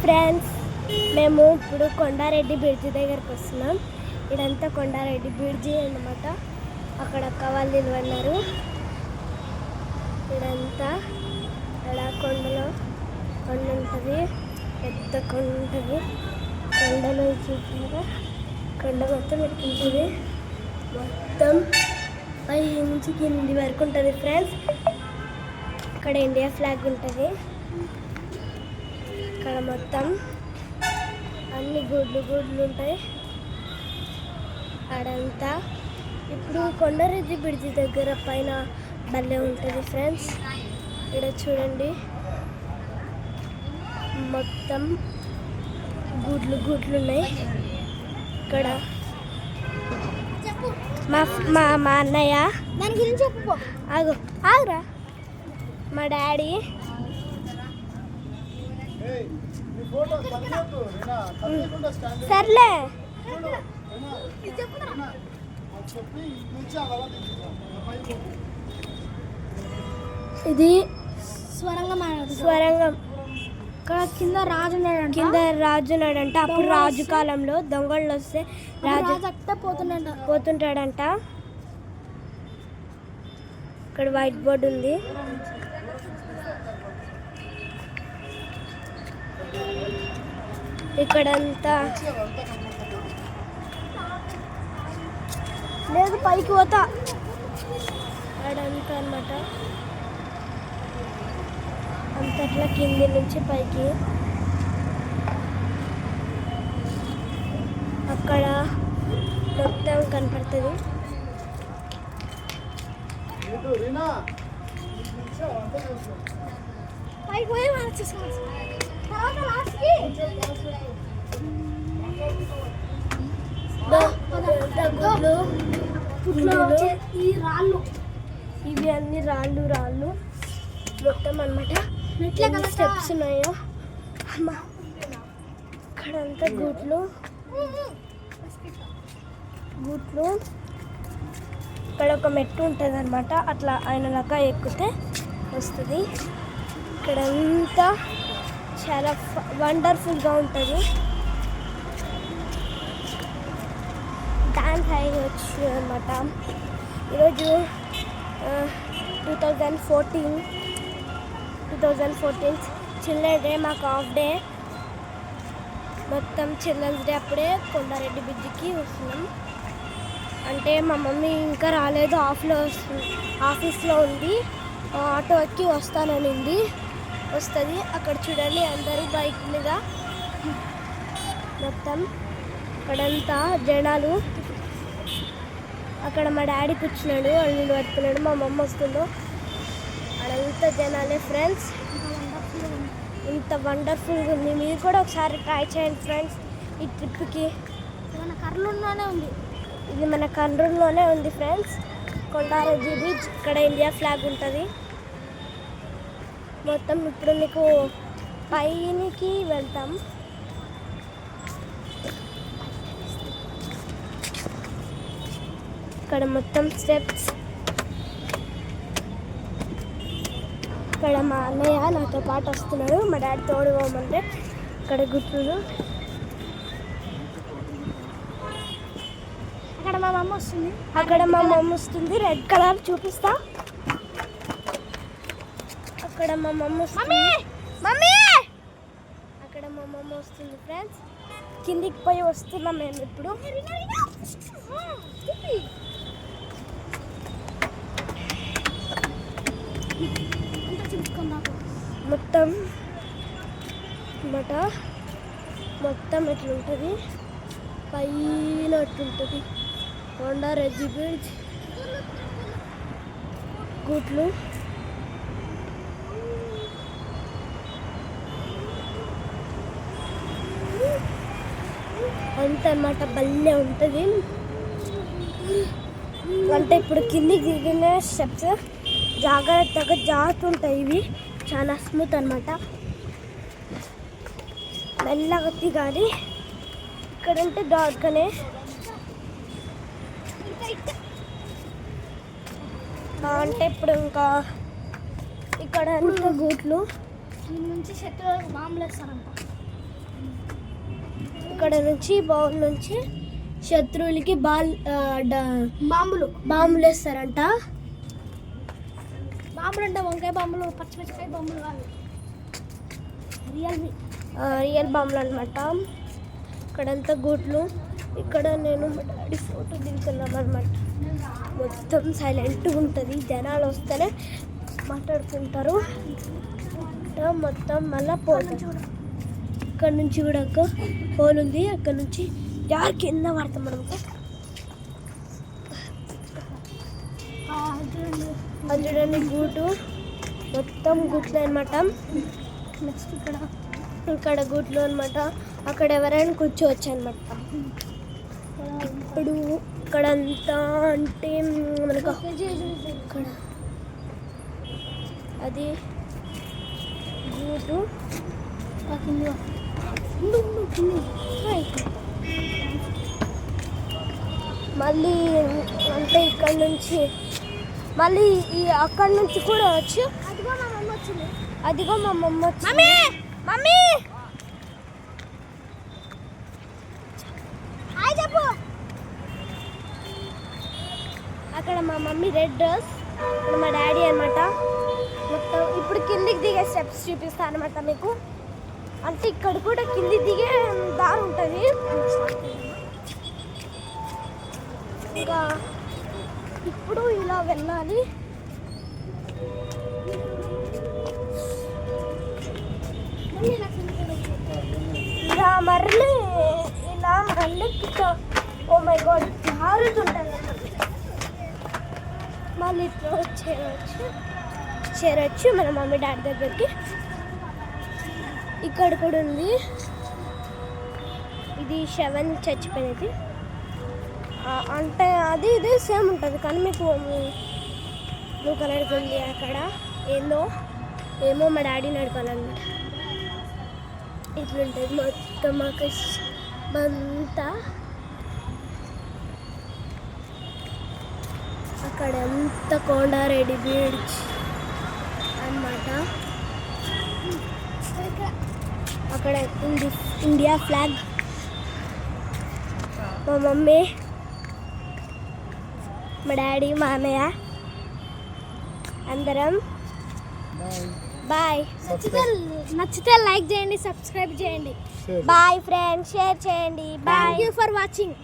Friends, మేము ఇప్పుడు Kondareddy bridge దగ్గరికి వస్తున్నాం. ఇదంతా కొండారెడ్డి బ్రిడ్జి అన్నమాట. అక్కడ అక్క వాళ్ళు నిలబడినారు. ఇదంతా అక్కడ కొండ ఉంటుంది, పెద్ద కొండ ఉంటుంది. కొండలో చూసారా, కొండ మొత్తం ఉంటుంది. మొత్తం పై నుంచి కింది వరకు ఉంటుంది ఫ్రెండ్స్. ఇక్కడ ఇండియా ఫ్లాగ్ ఉంటుంది. ఇక్కడ మొత్తం అన్ని గుడ్లు ఉంటాయి అడంతా. ఇప్పుడు కొండారెడ్డి బ్రిడ్జి దగ్గర పైన భలే ఉంటుంది ఫ్రెండ్స్. ఇక్కడ చూడండి, మొత్తం గుడ్లు ఉన్నాయి. ఇక్కడ మా అన్నయ్య దాని గురించి చెప్పు. ఆగురా, మా డాడీ సర్లే. ఇది స్వరంగం. కింద రాజు ఉన్నాడంట. అప్పుడు రాజు కాలంలో దొంగళ్ళు వస్తే రాజు పోతుంటాడంట. ఇక్కడ వైట్ బోర్డు ఉంది. ఇక్కడంతా లేదు, పైకి పోతా అడంతా అన్నమాట. అంతట్లా కింది నుంచి పైకి. అక్కడ మొత్తం కనపడుతుంది. పైకి పోయి ఇవి అన్ని రాళ్ళు మొత్తం అన్నమాట. స్టెప్స్ ఉన్నాయో అమ్మా. ఇక్కడంతా గుట్లు. ఇక్కడ ఒక మెట్టు ఉంటుంది అనమాట. అట్లా ఆయనలాగా ఎక్కితే వస్తుంది. ఇక్కడంతా చాలా వండర్ఫుల్గా ఉంటుంది. డాన్స్ అయ్యొచ్చు అనమాట. ఈరోజు 2014 చిల్డ్రన్స్ డే, మాకు హాఫ్ డే. మొత్తం చిల్డ్రన్స్ డే అప్పుడే కొండారెడ్డి బ్రిడ్జికి వస్తున్నాం. అంటే మా మమ్మీ ఇంకా రాలేదు, ఆఫీస్లో ఉంది. ఆటో ఎక్కి వస్తాననింది, వస్తుంది. అక్కడ చూడండి, అందరూ బైక్ మీద మొత్తం. అక్కడంతా జనాలు. అక్కడ మా డాడీ కూర్చున్నాడు, వాళ్ళు పడుతున్నాడు. మా మమ్మ వస్తుందో. అక్కడంతా జనాలే ఫ్రెండ్స్. ఇంత వండర్ఫుల్గా ఉంది. మీరు కూడా ఒకసారి ట్రై చేయండి ఫ్రెండ్స్. ఈ ట్రిప్కి ఇది మన కర్నూలులోనే ఉంది ఫ్రెండ్స్. కొండారెడ్డి బ్రిడ్జ్. ఇక్కడ ఇండియా ఫ్లాగ్ ఉంటుంది మొత్తం. ఇప్పుడు మీకు పైకి వెళ్తాం. ఇక్కడ మొత్తం స్టెప్స్. ఇక్కడ మా అన్నయ్య నాతో పాటు వస్తున్నాడు. మా డాడీ తోడు పోమంటే ఇక్కడ గుట్లు. అక్కడ మా మమ్మ వస్తుంది. రెడ్ కలర్ చూపిస్తా. అక్కడ మా మమ్మ వస్తుంది. అక్కడ మా మమ్మ వస్తుంది ఫ్రెండ్స్. కిందికి పోయి వస్తున్నాం మేము ఇప్పుడు. మొత్తం ఎట్లుంటుంది, పైన అట్లుంటుంది కొండారెడ్డి బ్రిడ్జ్. గుట్లు అంత అన్నమాట. భలే ఉంటుంది. అంటే ఇప్పుడు కిందికి దిగిన స్టెప్స్ జాగ్రత్తగా జారుతుంటాయి. ఇవి చాలా స్మూత్ అన్నమాట. మెల్లగా దిగాలి. ఇక్కడంటే డార్క్గానే. అంటే ఇప్పుడు ఇంకా ఇక్కడ అంతా గూట్లు నుంచి శత్రువులకు బాంబులు వేస్తారంట. ఇక్కడ నుంచి బౌల్ నుంచి శత్రువులకి బాంబులు వేస్తారంట. బాంబులు అంటే వంకాయ బాంబులు, పచ్చిమిరపకాయ బాంబులు కాదు, రియల్ బాంబులు అనమాట. ఇక్కడంతా గుడ్లు. ఇక్కడ నేను మా డాడీ ఫోటో దిగుతున్నాం అనమాట. మొత్తం సైలెంట్గా ఉంటుంది, జనాలు వస్తేనే మాట్లాడుకుంటారు మొత్తం. మళ్ళీ పోతుంది. ఇక్కడ నుంచి కూడా ఒక హోల్ ఉంది, అక్కడ నుంచి జారి కింద పడతాం మనకు. చూడండి గూటు, మొత్తం గుట్లు అనమాట. నెక్స్ట్ ఇక్కడ గుట్లు అనమాట. అక్కడ ఎవరైనా కూర్చోవచ్చు అనమాట. ఇప్పుడు ఇక్కడంతా అంటే మనకు ఇక్కడ అది గూటు. మళ్ళీ అంటే ఇక్కడ నుంచి మళ్ళీ అక్కడ నుంచి కూడా వచ్చు. అదిగో మా మమ్మ వచ్చింది. అదిగో మా మమ్మ వచ్చింది. మమ్మీ హాయ్ చెప్పు. అక్కడ మా మమ్మీ రెడ్ డ్రెస్, మా డాడీ అనమాట. మొత్తం ఇప్పుడు కిందికి దిగే స్టెప్స్ చూపిస్తాను అనమాట మీకు. అంటే ఇక్కడ కూడా కింది దిగే దారి ఉంటుంది. ఇంకా ఇప్పుడు ఇలా వెళ్ళాలి. ఇలా మరలి ఓ మై గాడ్ జారుతుంటుంది. మళ్ళీ ఇట్లా చేరవచ్చు మన మమ్మీ డాడీ దగ్గరికి. ఇక్కడ కూడా ఉంది. ఇది శవన్ చచ్చిపోయినది. అంటే అది ఇది సేమ్ ఉంటుంది, కానీ మీకు బ్లూ కలర్కి ఉంది. అక్కడ ఏమో మా డాడీ నడపాలన్నమాట. ఇట్లుంటుంది మొత్తం అంతా. అక్కడ అంత కొండారెడ్డి బీచ్ అన్నమాట. అక్కడ ఇండియా ఫ్లాగ్. మా మమ్మీ, మా డాడీ, మా అన్నయ్య అందరం బాయ్. నచ్చితే లైక్ చేయండి, సబ్స్క్రైబ్ చేయండి. బాయ్ ఫ్రెండ్స్, షేర్ చేయండి. బాయ్. Thank you for watching.